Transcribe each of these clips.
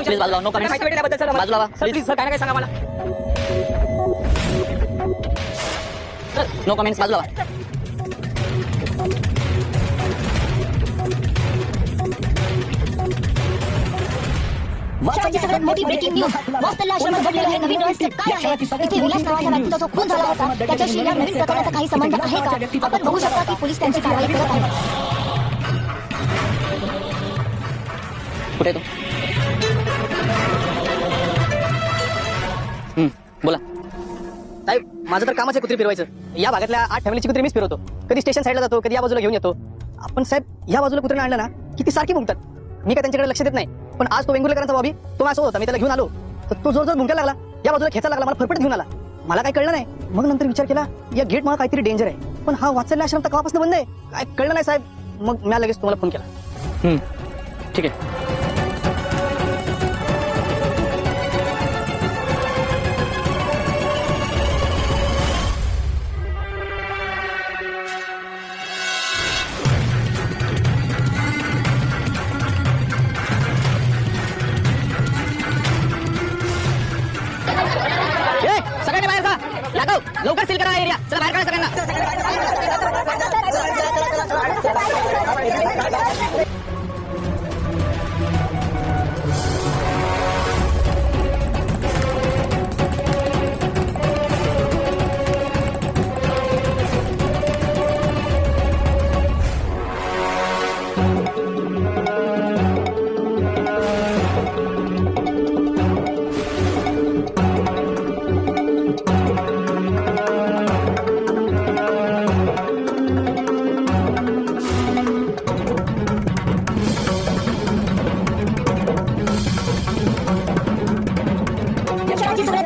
Please बाजूला no comments. बाजूला please sir, काय सांगा मला सर. नो कमेंट्स, बाजूला. शहराची सगळ्यात मोठी ब्रेकिंग न्यूज. वास्तव्य आश्रमात घडलेलं हे नवीन रहस्य काय आहे? इथे विलास नावाच्या व्यक्तीचा जो खून झाला होता त्याच्याशी या नवीन प्रकाराचा काही संबंध आहे का? आपण बघू शकता की पोलीस त्यांची कारवाई करत आहेत. कुठे तू? बोला साहेब. माझं तर कामच आहे कुत्री फिरवायचं. या भागातल्या 8 फॅमिलीची कुत्री मीच फिरवतो. कधी स्टेशन साईडला जातो, कधी या बाजूला घेऊन येतो. आपण साहेब या बाजूला कुत्र्यांना आणलं ना की ती सारखी भुंकतात. मी काय त्यांच्याकडे लक्ष देत नाही. पण आज तो वेंगुर्लेकरांचा बॉबी तो माझ्यासोबत होता. मी त्याला घेऊन आलो तर तो जोर भुंकायला लागला. या बाजूला खेचायला लागला. मला फरफट घेऊन आला. मला काय कळलं नाही. मग नंतर विचार केला या गेट मला काहीतरी डेंजर आहे. पण हा वात्सल्य आश्रम तर कवापासून बंद आहे. काय कळलं नाही साहेब. मग मी लगेच तुम्हाला फोन केला. ठीक आहे. सगळ्यांनी बाहेर का लागव. लवकर सील करा एरिया. चला बाहेर काढा सगळ्यांना.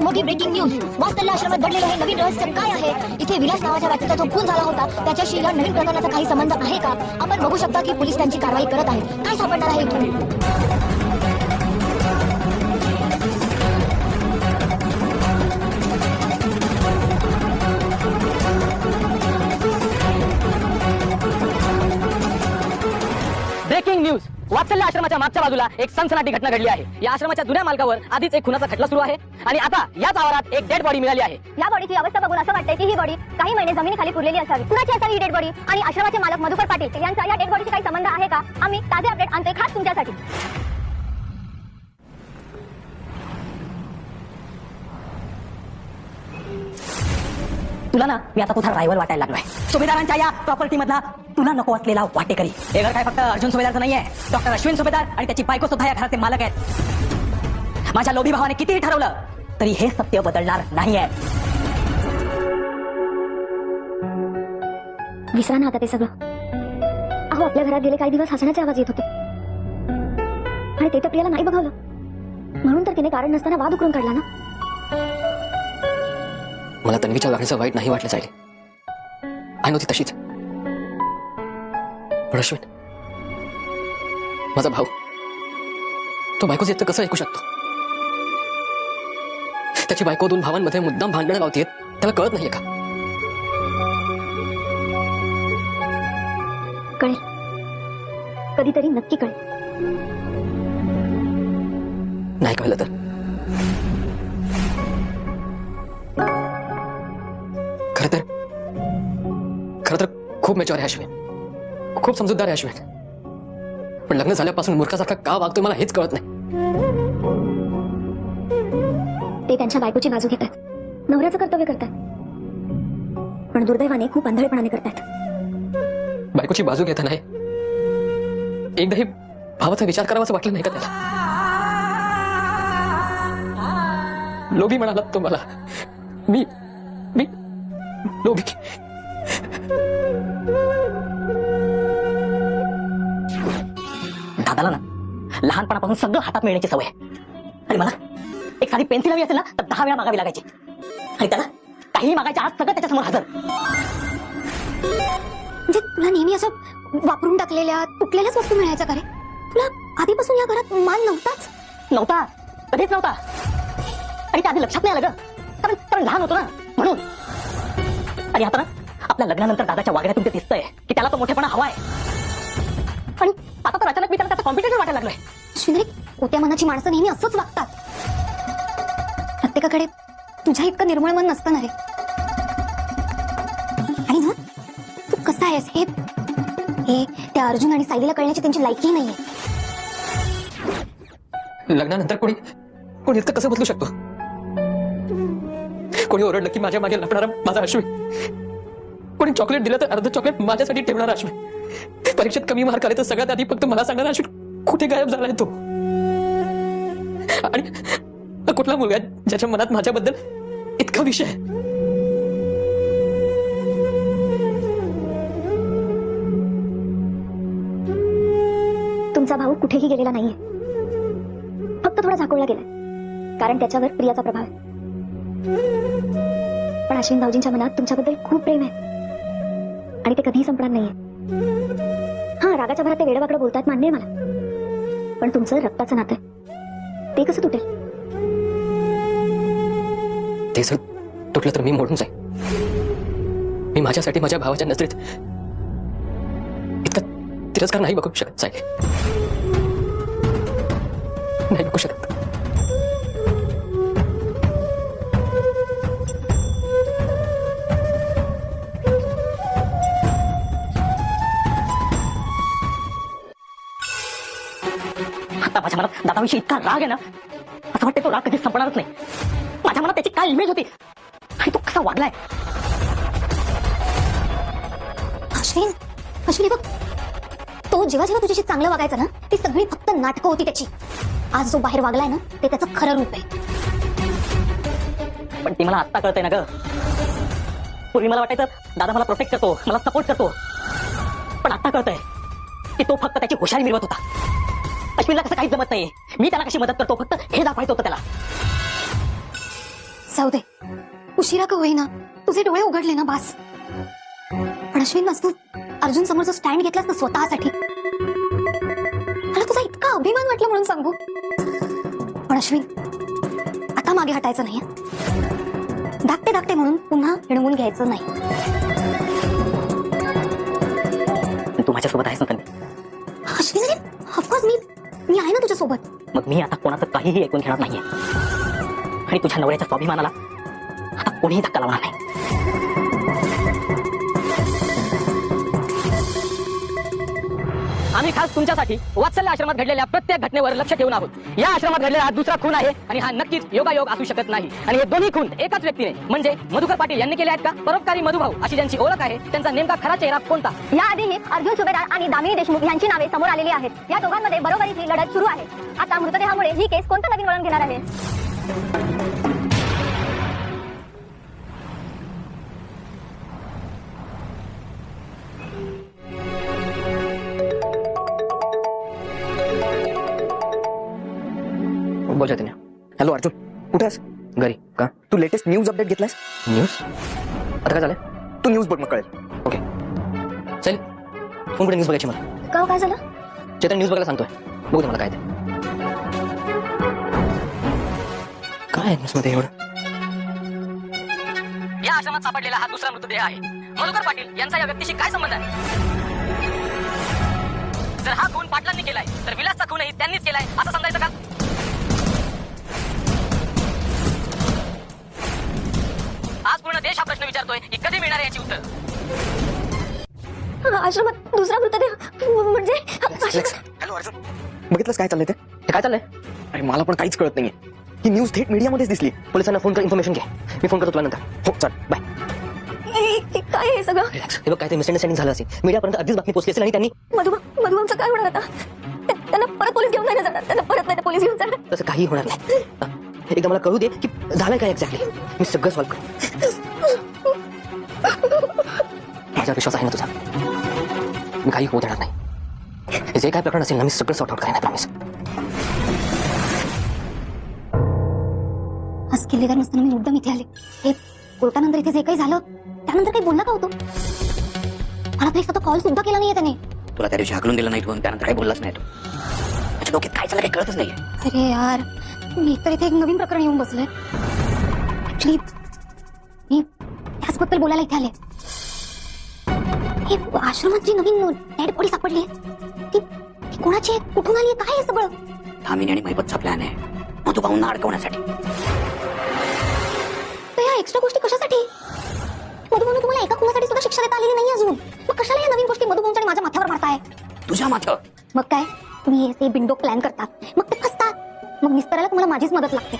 मोठी ब्रेकिंग न्यूज. वास्तव्य आश्रमात घडलेलं हे नवीन रहस्य काय आहे? इथे विलास नावाच्या व्यक्तीचा जो खून झाला होता त्याच्याशी या नवीन प्रकरणाचा काही संबंध आहे का? आपण बघू शकता की पोलीस त्यांची कारवाई करत आहेत. काय सापडणार आहे इथून? Breaking news. वात्सल्य आश्रमाच्या मागच्या बाजूला एक सनसनाटी घटना घडली आहे. या आश्रमाच्या जुन्या मालकावर आधीच एक खुनाचा खटला सुरू आहे आणि आता याच आवारात एक डेड बॉडी मिळाली आहे. या बॉडीची अवस्था बघून असं वाटतंय की ही बॉडी काही महिने जमिनीखाली पुरलेली असावी. कुणाची असावी ही डेड बॉडी? आणि आश्रमाचे मालक मधुकर पाटील यांचा या डेड बॉडीशी काही संबंध आहे का? आम्ही ताजे अपडेट आणतोय खास तुमच्यासाठी. तुला ना मी आता तुझा रायवल वाटायला लागलोय. सुभेदारांच्या या प्रॉपर्टी मधला तुला नको असलेला वाटेकरी. हे घर काय फक्त अर्जुन सुभेदारचं नाहीये. डॉक्टर अश्विन सुभेदार आणि त्याची बायको सुद्धा या घराचे मालक आहेत. माझ्या लोभी भावाने कितीही ठरवलं तरी हे सत्य बदलणार नाहीये. विसरा ना आता ते सगळं. अहो आपल्या घरात गेले काही दिवस हसण्याचे आवाज येत होते आणि ते तर प्रियाला नाही बघवलं म्हणून तर तिने कारण नसताना वाद उकरून काढला ना. मला तन्वीच्या वागण्याचं वाईट नाही वाटलं जाईल. आय नो ती तशीच. पण अश्विन माझा भाऊ तो बायकोचं इतकं कसं ऐकू शकतो? त्याची बायको 2 भावांमध्ये मुद्दाम भांडणं लावते. त्याला कळत नाहीये का? कळेल कधीतरी नक्की कळेल. नाही कळलं तर खरं तर खूप मॅच्युअर आहे अश्विन. खूप समजूतदार आहे अश्विन. पण लग्न झाल्यापासून मूर्खासारखा का वागतोय मला हेच कळत नाही. ते त्यांच्या बायकोची बाजू घेतात. नवऱ्याचं कर्तव्य करतात. पण दुर्दैवाने खूप आंधळेपणाने करतात. बायकोची बाजू घेता नाही एकदाही भावाचा विचार करावा असं वाटलं नाही का त्याला? लोभी म्हणाला तो मला. मी लोभी. दादाला ना लहानपणापासून सगळं हातात मिळण्याची सवय आहे. आणि मला एक साधी पेन्सिल हवी असेल ना तर 10 वेळा मागावी लागायची. आणि त्याला काही मागायच्या आज सगळं त्याच्यासमोर हजर. म्हणजे तुला नेहमी असं वापरून टाकलेल्या तुटलेल्याच वस्तू मिळायच्या का रे? तुला आधीपासून या घरात मान नव्हता. कधीच नव्हता. आणि ते आधी लक्षात नाही आलं ग. कारण लहान होतो ना म्हणून. आणि आता ना आपल्या लग्नानंतर दादाच्या वागण्यातून ते दिसतंय की त्याला तो मोठेपणा हवाय. आणि आता तर अचानक मी त्याला त्याचा कॉम्पिटिटर वाटायला लागलोय. श्रीनरी पोत्या मनाची माणसं नेहमी असंच वागतात. प्रत्येकाकडे तुझ्या इतकं निर्मळ मन नसतं ना रे. आणि ना तू कसा आहेस हे हे त्या अर्जुन आणि सायलीला कळण्याची त्यांची लायकी नाहीये. लग्नानंतर कोणी इतकं कसं बदलू शकतो? कोणी ओरडलं की माझ्या मागे लपणारा माझा अश्विन, कोणी चॉकलेट दिलं तर अर्ध चॉकलेट माझ्यासाठी ठेवणारा अश्विन, परीक्षेत कमी मार्क आले तर सगळ्यात आधी फक्त मला सांगणारा अश्विन कुठे गायब झालाय तो? आणि कुठला मुलगा आहे ज्याच्या मनात माझ्याबद्दल इतका विषय आहे? तुमचा भाऊ कुठेही गेलेला नाहीये, फक्त थोडा झाकोळला गेलाय, कारण त्याच्यावर प्रियाचा प्रभाव आहे. पण अश्विन भाऊजींच्या मनात तुमच्याबद्दल खूप प्रेम आहे आणि ते कधीही संपणार नाहीये. हा, रागाच्या भरात ते वेडवाकडं बोलतात मान्य आहे मला, पण तुमचं रक्ताचं नातं आहे, ते कसं तुटेल? ते जर तुटलं तर मी मोडून जाईन. मी माझ्यासाठी माझ्या भावाच्या नजरेत इतका तिरस्कार नाही बघू शकत सायली, नाही बघू शकत. आता माझ्या मनात दादाविषयी इतका राग आहे ना, असं वाटतं तो राग कधीच संपणारच नाही. माझ्या मनात त्याची काय इमेज होती आणि तो कसा वागलाय. अश्विन अश्विन हे बघ, तो जेव्हा जेव्हा तुझ्याशी चांगलं वागायचं ना, ती सगळी फक्त नाटकं होती त्याची. आज जो बाहेर वागलाय ना, ते त्याचं खरं रूप आहे. पण ती मला आत्ता कळतंय ना ग. पूर्वी मला वाटायचं दादा मला प्रोटेक्ट करतो, मला सपोर्ट करतो, पण आता कळतंय की तो फक्त त्याची हुशारी मिळवत होता. अश्विनला कसं काहीच जमत नाहीये, मी त्याला कशी मदत करतो फक्त हे दाखवायचं होतं त्याला. जाऊ दे, उशिरा का होईना तुझे डोळे उघडले ना बास. पण अश्विन, आज तू अर्जुन समोर जो स्टँड घेतलास ना स्वतःसाठी, मला तुझा इतका अभिमान वाटला म्हणून सांगू. पण अश्विन, आता मागे हटायचं नाही. धाकटे धाकटे म्हणून पुन्हा हिणवून घ्यायचं नाही. तू माझ्यासोबत आहेस ना कधी? अश्विन, अरे ऑफकोर्स मी आहे ना तुझ्यासोबत. मग मी आता कोणाचं काहीही ऐकून घेणार नाहीये आणि तुझ्या नवऱ्याच्या स्वाभिमानाला आता कोणीही धक्का लावणार नाही. आम्ही खास तुमच्यासाठी वात्सल्य आश्रमात घडलेल्या प्रत्येक घटनेवर लक्ष ठेवून आहोत. या आश्रमात घडलेला हा दुसरा खून आहे आणि हा नक्कीच योगायोग असू शकत नाही. आणि हे दोन्ही खून एकाच व्यक्तीने म्हणजे मधुकर पाटील यांनी केले आहेत का? परोपकारी मधुभाऊ अशी ज्यांची ओळख आहे, त्यांचा नेमका खरा चेहरा कोणता? याआधीही अर्जुन सुभेदार आणि दामिनी देशमुख यांची नावे समोर आलेली आहेत. या दोघांमध्ये बरोबरीची लढत सुरू आहे. आता मृतदेहामुळे ही केस कोणतं नवीन वळण घेणार आहे? बोल चैतन्य. हॅलो अर्जुन, कुठे आहेस? घरी का? तू लेटेस्ट न्यूज अपडेट घेतलास? न्यूज? आता काय झालंय? तू न्यूज बघ, मग कळेल. ओके चल, फोन कुठे न्यूज बघायची मला? का काय झालं? चेतन न्यूज बघायला सांगतोय, बघू दे मला काय ते. काय न्यूज मध्ये एवढं? या आश्रमात सापडलेला हा दुसरा मृतदेह आहे. मधुकर पाटील यांचा या व्यक्तीशी काय संबंध आहे? जर हा खून पाटलांनी केलाय तर विलासचा खूनही त्यांनीच केलाय असं समजायचं का? आज पूर्ण देश हा प्रश्न विचारतोय की कधी मिळणार आहे याची उत्तर. आश्रमात दुसरा मृतदेह म्हणजे हॅलो अर्जुन, बघितलंस काय चाललंय ते? हे काय चाललंय? अरे मला पण काहीच कळत नाहीये. ही न्यूज थेट मीडियामध्येच दिसली. पोलिसांना फोन कर, इन्फॉर्मेशन घे. मी फोन करतो तुला नंतर. हो चल बाय. काय हे सगळं? हे बघ, काय ते मिसअंडरस्टँडिंग झालं असेल. मीडियापर्यंत अगदीच बातमी पोहोचली असेल आणि त्यांनी मधुभाऊंचं काय होणार आता? त्यांना परत पोलीस घेऊन नाही जाणार, त्यांना परत नाही पोलीस घेऊन जाणार. तसं काही होणार नाही. एकदा मला कळू दे की झालंय काय एक्झॅक्टली. मी सगळं सॉल्व्ह करेन. माझा विश्वास आहे ना तुझा? मी काही होऊ देणार नाही. हे जे काय प्रकरण असेल ना, मी सगळं सॉर्ट आउट करेन, प्रॉमिस. आज किल्लेदार नसताना मी मुद्दाम इथे आले. हे कोर्टानंतर इथे जे काही झालं त्यानंतर काही बोलला का होतो? मला तर एक कॉल सुद्धा केला नाहीये त्याने. तुला त्या दिवशी हाकलून दिलं नाही तू, त्यानंतर काही बोललाच नाही तू. त्याच्या डोक्यात काय चाललं काही कळतच नाहीये. अरे यार, मी तर इथे एक नवीन प्रकरण येऊन बसलोय. ऍक्च्युली मी त्याचबद्दल बोलायला इथे आले. हे आश्रमात जी नवीन डेड बॉडी सापडली ती कोणाची आहे, कुठून आली, काय आहे सगळं? धामिनी आणि महिपतचा प्लॅन आहे मधुभाऊंना अडकवण्यासाठी. तर या एक्स्ट्रा गोष्टी कशासाठी? मधुभाऊने तुम्हाला एका खुनासाठी सुद्धा शिक्षा देता आलेली नाही अजून. मग कशाला या नवीन गोष्टी मधुभाऊंच्या आणि माझ्या माथ्यावर मारताय? तुझ्या माथ्यावर. मग काय, तुम्ही असे बिंडो प्लॅन करतात, मग ते फसतात, मग निस्तारायला तुम्हाला माझीच मदत लागते.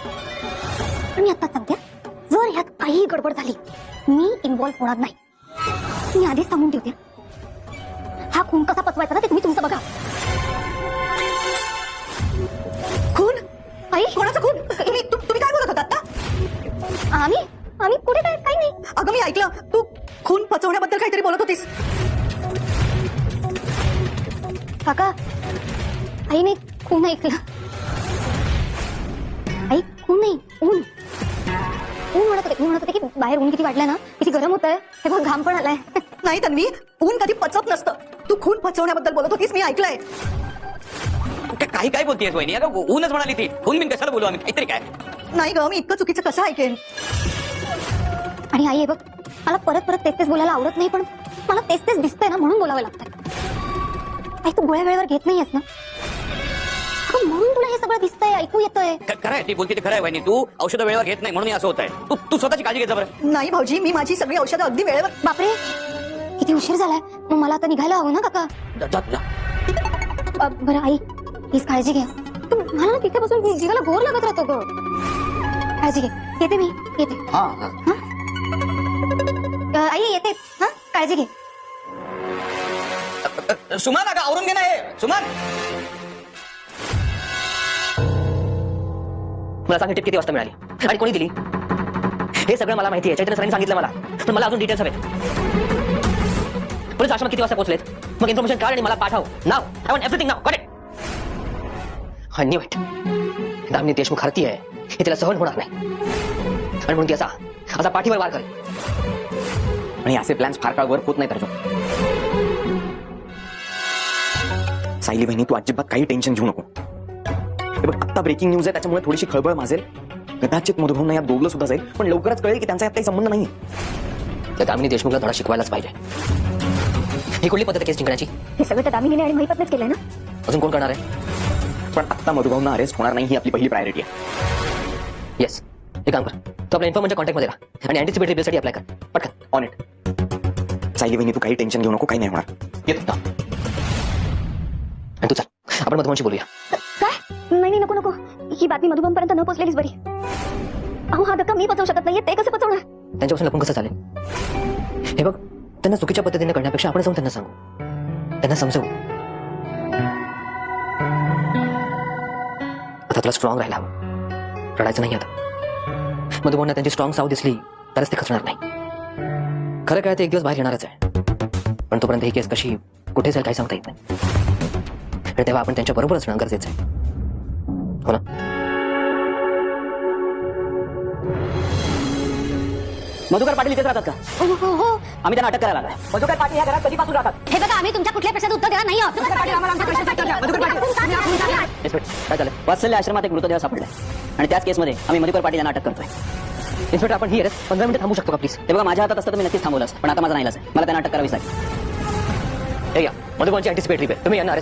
पण मी आता सांगते, जर ह्यात काही गडबड झाली मी इन्व्हॉल्व होणार नाही. मी आधीच सांगून ठेवते, हा खून कसा पचवायचा ना ते तुम्ही तुमचं बघा. खून? आई, कोणाचा खून? तुम्ही काय बोलत होता आता? आम्ही कुठे काय? काही नाही. अगं मी ऐकलं, तू खून पचवण्याबद्दल काहीतरी बोलत होतीस. काका, आई मी खून ऐकलं. आई खून नाही, ऊन म्हणत होते की बाहेर ऊन किती वाढलंय ना, किती गरम होतंय, हे बघ घाम पण आलाय. नाही तन्वी, ऊन कधी पचत नसतं. तू खून पचवण्याबद्दल बोलत होतीस, मी ऐकलंय. काही काय बोलतेस वहिनी? अगं ऊनच म्हणाली ती. खून बिन कशाला बोलू आम्ही? काहीतरी काय. नाही ग, मी इतकं चुकीचं कसं ऐकेन? आणि आई हे बघ, मला परत परत तेच बोलायला आवडत नाही, पण मला तेच दिसतंय ना म्हणून बोलावं लागतंय. आई तू गोळ्या वेळेवर घेत नाहीयेस ना, अगं म्हणून तुला हे सगळं दिसतंय, ऐकू येतंय. खरं आहे, ती बोलते ते खरं आहे वहिनी. तू औषधं वेळेवर घेत नाही म्हणून असं होत आहे. तू स्वतःची काळजी घ्यायचं बरं. नाही भाऊजी, मी माझी सगळी औषधं अगदी वेळेवर. बापरे, किती उशीर झालाय. मग मला आता निघायला हवं ना काका? बरं आई, प्लीज काळजी घ्या. तू मला ना तिथे बसून जीवाला घोर लागत राहतो ग. काळजी घे. येते मी, येते. आई येते. हा, काळजी घे. सुमन, अगं आवरून घे ना हे. सुमन, मला सांग टिप किती वाजता मिळाली आणि कोणी दिली? हे सगळं मला माहिती आहे, चैतन्य सरांनी सांगितलं मला, पण मला अजून डिटेल्स हवेत. पोलीस आश्रमात किती वाजता पोहोचलेत? मग इन्फॉर्मेशन काढ आणि मला पाठव. नाव, आय वॉन्ट एव्हरीथिंग नाव. Got it? I knew it. Damini Deshmukh हरती आहे हे तिला सहन होणार नाही, आणि म्हणून ती असा पाठीवर वार करेल. आणि असे प्लॅन्स फार काळ वर होत नाही तर सायली बहिणी, तू अजिबात काही टेन्शन घेऊ नको. हे बघ, आता ब्रेकिंग न्यूज आहे, त्याच्यामुळे थोडीशी खळबळ माजेल. कदाचित मधुभाऊंना यात दोघलं सुद्धा जाईल, पण लवकरच कळेल की त्यांचा यात काही संबंध नाही. त्या दामिनी देशमुखला धडा शिकवायलाच पाहिजे. ही कुठली पद्धत केस जिंकण्याची? हे सगळं तर दामिनीने आणि महिपतनेच केलंय ना. अजून कोण करणार आहे? पण आता मधुभाऊंना अरेस्ट होणार नाही ही आपली पहिली प्रायोरिटी आहे. येस, हे काम कर. तू आपल्या इन्फॉर्मच्या कॉन्टॅक्टमध्ये राहा आणि अँटिसिपेटरी बिलसाठी अप्लाय कर पटकन. On it. सायली बहिणी, तू काही टेन्शन घेऊ नको, काही नाही होणार. येतो. आणि तू चल, आपण मधुभाऊंशी बोलूया. काय? नाही नको नको, ही बातमी मधुभाऊंपर्यंत न पोहोचलेलीच बरी. अहो हा धक्का मी पचवू शकत नाहीये, ते कसं पचवणार? त्यांच्यापासून लपून कसं चालेल? हे बघ, त्यांना चुकीच्या पद्धतीने करण्यापेक्षा आपण जाऊन त्यांना सांगू, त्यांना समजवू. आता तुला स्ट्रॉंग राहायला हवं, रडायचं नाही आता. मधुभाऊंना त्यांची स्ट्रॉंग साव दिसली तरच ते खचणार नाही. खरं काय, ते एक दिवस बाहेर येणारच आहे, पण तोपर्यंत ही केस कशी कुठे जाईल काही सांगता येत नाही. आणि तेव्हा आपण त्यांच्या बरोबरच राहणं गरजेचं आहे, हो ना? मधुकर पाटील इथेच राहतात का? हो. आम्ही त्यांना अटक करायला आलोय. मधुकर पाटील या घरात कधीपासून राहतात? हे बघा, आम्ही तुमच्या कुठल्या प्रश्नाचं उत्तर देणार नाही आहोत. काय झालं? वात्सल्य आश्रमात एक मृतदेह सापडलाय आणि त्याच केसमध्ये आम्ही मधुकर पाटील यांना अटक करतोय. इन्स्पेक्टर, आपण ही अरेस्ट 15 मिनिटं थांबू शकतो का प्लीज? हे बघा, माझ्या हातात असतं तर मी नक्कीच थांबवलं असतं, पण आता माझा नाही. मला त्यांना अटक करावीच लागेल. हे या मधुभाऊंची अँटिसिपेटरी बेल, तुम्ही यांना अरेस्ट